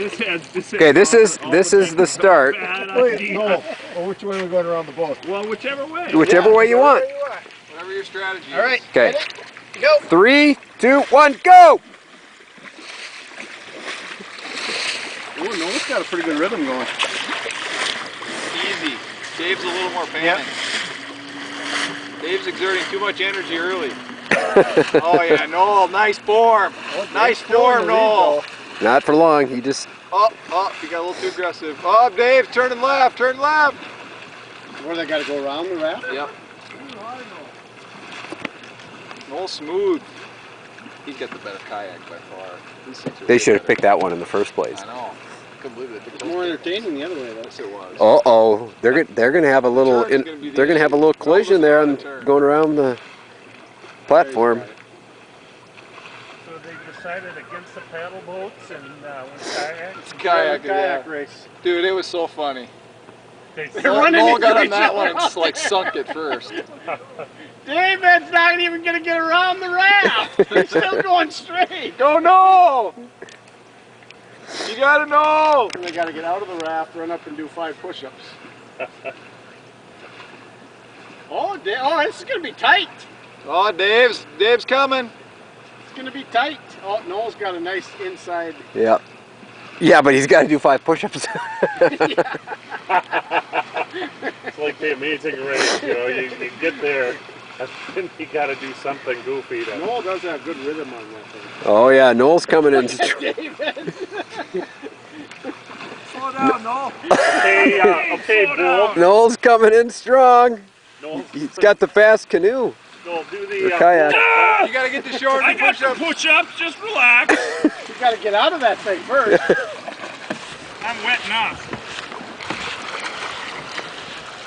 Okay, this is the start. Wait, no. Well, which way are we going around the boat? Well, whichever way. Whichever way you want. Whatever your strategy is. All right. Okay. Go. 3, 2, 1, go! Oh, Noel's got a pretty good rhythm going. Easy. Dave's a little more panicked. Dave's exerting too much energy early. Oh yeah, Noel, nice form. Nice form, Noel. Not for long. He just. Oh, you got a little too aggressive. Oh, Dave, turning left, turn left. Where they got to go around the raft? Yep. Noel smooth. He's got the better kayak by far. They should have picked that one in the first place. I know. Couldn't believe it. It's more entertaining the other way, though. Yes, it was. Uh-oh, they're gonna have a little collision there and going around the platform. So they decided against the paddle boats and kayaks. It's kayak race. Dude, it was so funny. They're running Noel into got on each that other. one and just like sunk it first. David's not even going to get around the raft. He's still going straight. Go Noel! You gotta know! And they got to get out of the raft, run up and do 5 push-ups. Oh, this is going to be tight. Oh, Dave's coming. It's going to be tight. Oh, Noel's got a nice inside. Yeah. Yeah, but he's got to do 5 push-ups. It's like the Amazing Race, you know, you get there and then you got to do something goofy. Noel does have good rhythm on that thing. Oh yeah, Noel's coming in. David. Slow down, Noel. Okay, Bull. Noel's coming in strong. Noel, He's got the fast canoe. Noel, do the kayak. You gotta get the short I and got push the up. push-ups, just relax. You got to get out of that thing first. I'm wet enough.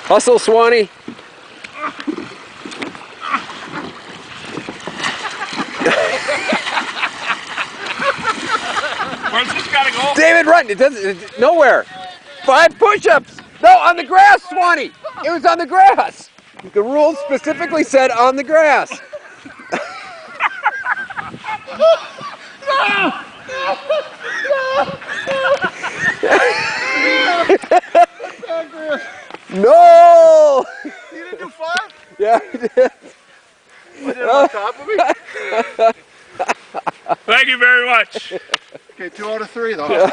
Hustle, Swanee. Where's this gotta go? David, run! It doesn't. Nowhere. 5 push-ups. No, on the grass, Swanee. It was on the grass. The rules specifically said on the grass. No! You didn't do 5? Yeah, he did. Was it on top of me? Thank you very much. Okay, 2 out of 3 though.